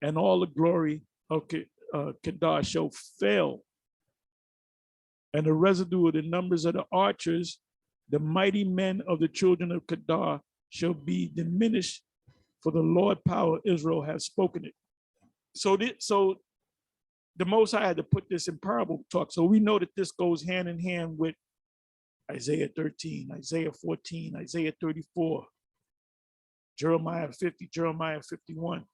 and all the glory of Kedar shall fail, and the residue of the numbers of the archers, the mighty men of the children of Kedar, shall be diminished, for the Lord power of Israel has spoken it. So the Most High had to put this in parable talk. So we know that this goes hand in hand with Isaiah 13, Isaiah 14, Isaiah 34, Jeremiah 50, Jeremiah 51.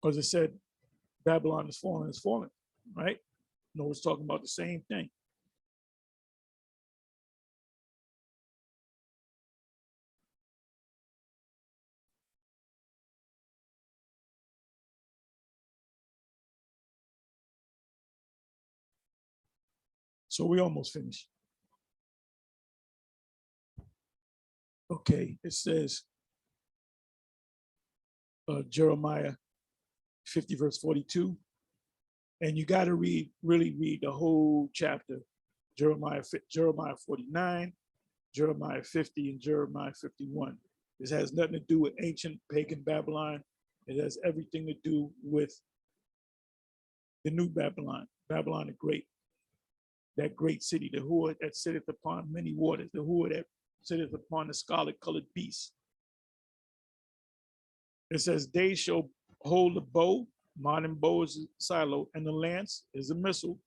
Because it said Babylon is fallen, right? No, it's talking about the same thing. So we almost finished. Okay, it says Jeremiah 50 verse 42. And you got to really read the whole chapter. Jeremiah 49, Jeremiah 50, and Jeremiah 51. This has nothing to do with ancient pagan Babylon. It has everything to do with the new Babylon, Babylon the Great, that great city, the whore that sitteth upon many waters, the whore that sitteth upon the scarlet colored beast. It says, they shall hold the bow, modern bow is a silo, and the lance is a missile.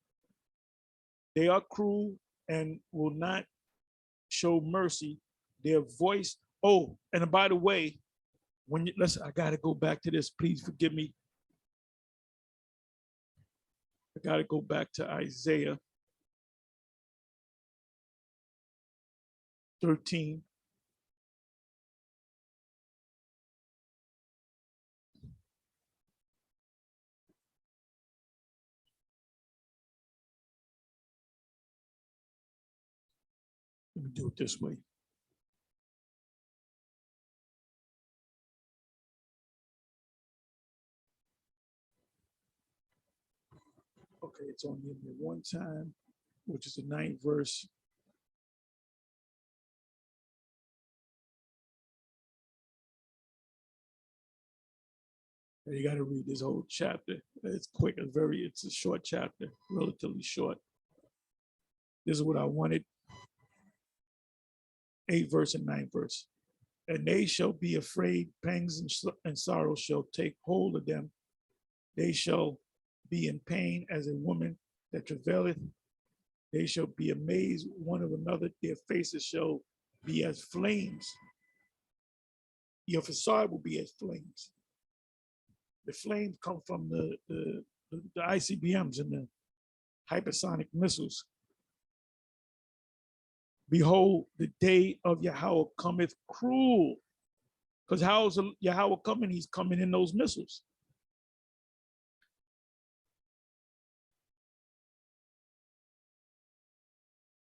They are cruel and will not show mercy. Their voice, oh, and by the way, when you, I gotta go back to this, please forgive me. I gotta go back to Isaiah 13. Let me do it this way. Okay, it's only in there one time, which is the 9th verse. You got to read this whole chapter. It's quick, it's a short chapter, relatively short. This is what I wanted. 8th verse and 9th verse. And they shall be afraid, pangs and sorrow shall take hold of them. They shall be in pain as a woman that travaileth. They shall be amazed one of another. Their faces shall be as flames. Your facade will be as flames. The flames come from the ICBMs and the hypersonic missiles. Behold, the day of Yahweh cometh cruel. Because how is Yahweh coming? He's coming in those missiles.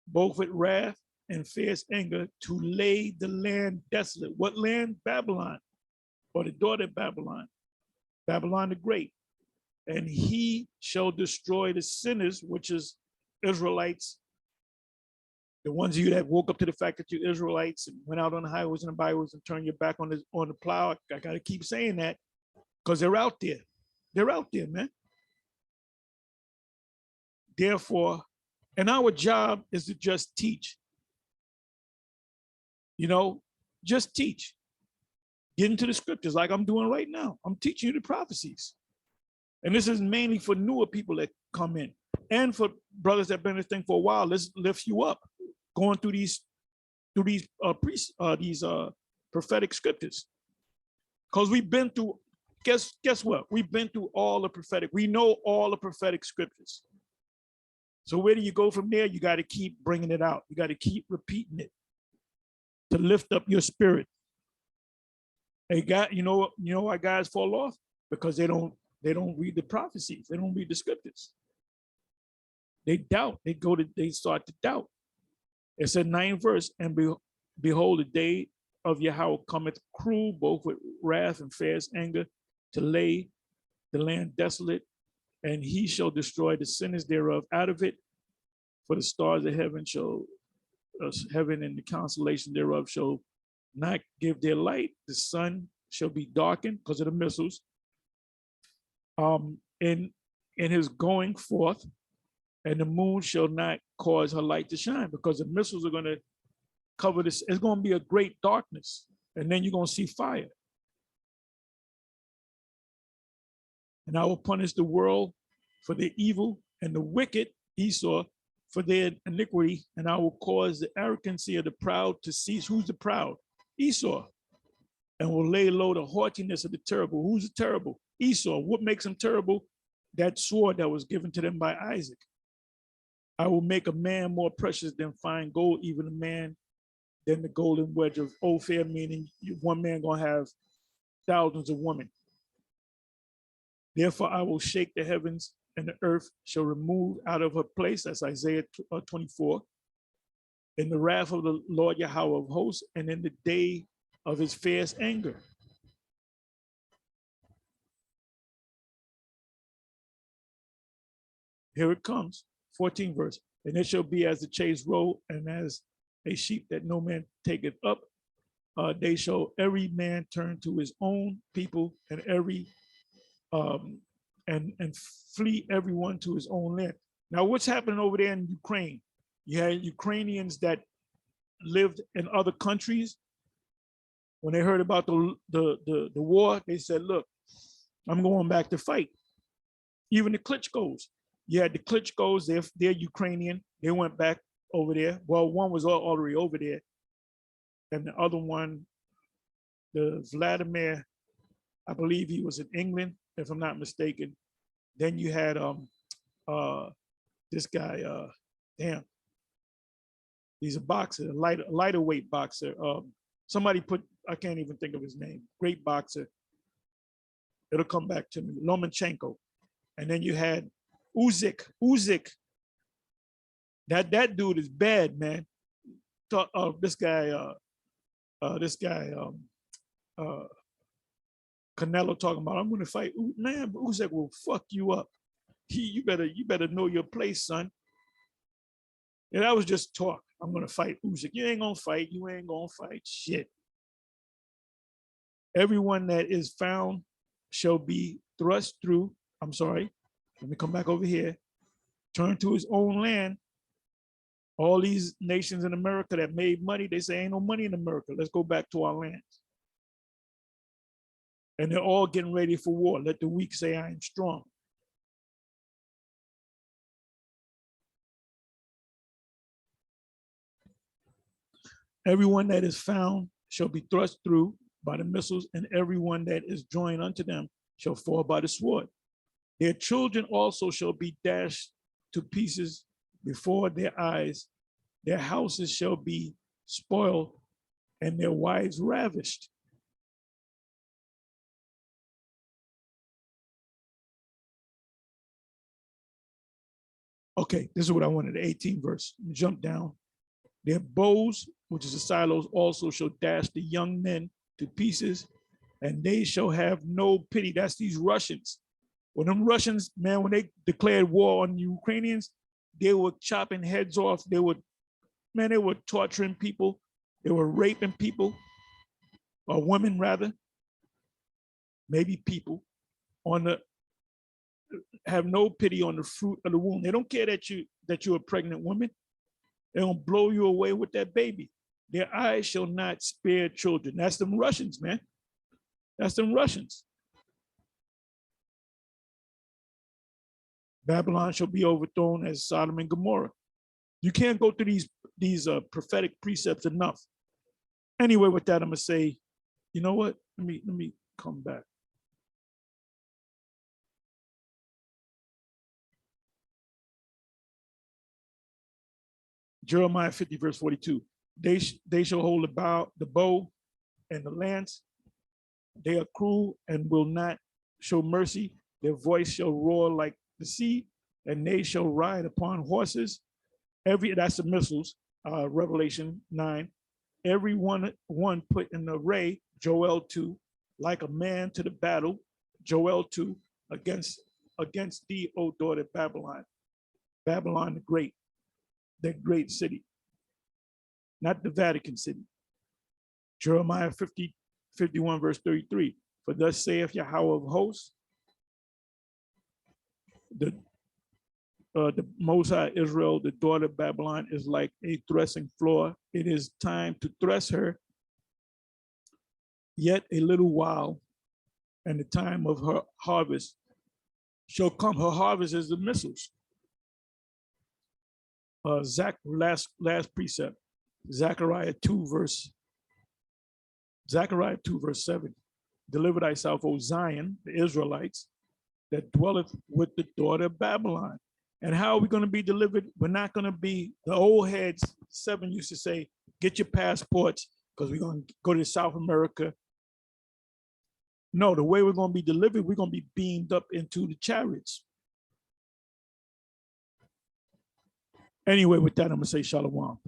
Both with wrath and fierce anger to lay the land desolate. What land? Babylon, or the daughter of Babylon, Babylon the Great. And he shall destroy the sinners, which is Israelites, the ones of you that woke up to the fact that you're Israelites and went out on the highways and the byways and turned your back on the plow. I gotta keep saying that because they're out there. They're out there, man. Therefore, and our job is to just teach. You know, just teach. Get into the scriptures like I'm doing right now. I'm teaching you the prophecies. And this is mainly for newer people that come in and for brothers that have been in this thing for a while. Let's lift you up going through these prophetic scriptures. Because we've been through, guess what? We've been through all the prophetic. We know all the prophetic scriptures. So where do you go from there? You got to keep bringing it out. You got to keep repeating it to lift up your spirit. Hey, God, you know why guys fall off? Because they don't read the prophecies. They don't read the scriptures. They doubt. They start to doubt. It said 9th verse, and behold, the day of Yahweh cometh cruel, both with wrath and fierce anger, to lay the land desolate, and he shall destroy the sinners thereof out of it. For the stars of heaven heaven and the constellation thereof shall not give their light. The sun shall be darkened because of the missiles. In his going forth, and the moon shall not cause her light to shine, because the missiles are going to cover this. It's going to be a great darkness, and then you're going to see fire. And I will punish the world for their evil, and the wicked, Esau, for their iniquity, and I will cause the arrogancy of the proud to cease. Who's the proud? Esau. And will lay low the haughtiness of the terrible. Who's the terrible? Esau. What makes him terrible? That sword that was given to them by Isaac. I will make a man more precious than fine gold, even a man than the golden wedge of Ophir, meaning one man gonna have thousands of women. Therefore, I will shake the heavens, and the earth shall remove out of her place. That's Isaiah 24. In the wrath of the Lord Yahweh of hosts, and in the day of his fierce anger. Here it comes, 14th verse. And it shall be as the chase road, and as a sheep that no man taketh up. They shall every man turn to his own people, and and flee everyone to his own land. Now, what's happening over there in Ukraine? You had Ukrainians that lived in other countries. When they heard about the war, they said, look, I'm going back to fight. Even the Klitschko's. You had the Klitschko's, they're Ukrainian. They went back over there. Well, one was already over there. And the other one, the Vladimir, I believe he was in England, if I'm not mistaken. Then you had this guy, he's a boxer, a lighter weight boxer. Somebody I can't even think of his name. Great boxer. It'll come back to me. Lomachenko. And then you had Usyk. That dude is bad, man. This guy, Canelo talking about, I'm going to fight. Man, Usyk will fuck you up. You better know your place, son. And that was just talk. I'm going to fight Usyk. You ain't going to fight. You ain't going to fight shit. Everyone that is found shall be thrust through. I'm sorry. Let me come back over here. Turn to his own land. All these nations in America that made money, they say ain't no money in America. Let's go back to our lands. And they're all getting ready for war. Let the weak say I am strong. Everyone that is found shall be thrust through by the missiles, and everyone that is joined unto them shall fall by the sword. Their children also shall be dashed to pieces before their eyes. Their houses shall be spoiled, and their wives ravished. Okay, this is what I wanted, the 18th verse. Jump down. Their bows, which is the silos, also shall dash the young men to pieces, and they shall have no pity. That's these Russians. When them Russians, man, when they declared war on the Ukrainians, they were chopping heads off. They were torturing people. They were raping people, or women rather, maybe people, have no pity on the fruit of the womb. They don't care that you're a pregnant woman. They're gonna blow you away with that baby. Their eyes shall not spare children. That's them Russians, man. That's them Russians. Babylon shall be overthrown as Sodom and Gomorrah. You can't go through these prophetic precepts enough. Anyway, with that, I'm gonna say, you know what? Let me come back. Jeremiah 50, verse 42. They shall hold the bow and the lance. They are cruel and will not show mercy. Their voice shall roar like the sea, and they shall ride upon horses. That's the missiles, Revelation 9. Every one put in array, Joel 2, like a man to the battle, Joel 2, against thee, O daughter Babylon. Babylon the great city, not the Vatican City. Jeremiah 51, verse 33. For thus saith Yahweh of hosts, the Most High Israel, the daughter of Babylon, is like a threshing floor. It is time to thresh her. Yet a little while, and the time of her harvest shall come. Her harvest is the missiles. Last precept, Zechariah 2, verse 7. Deliver thyself, O Zion, the Israelites, that dwelleth with the daughter of Babylon. And how are we going to be delivered? We're not going to be, the old heads, 7 used to say, get your passports because we're going to go to South America. No, the way we're going to be delivered, we're going to be beamed up into the chariots. Anyway, with that, I'm going to say shalom.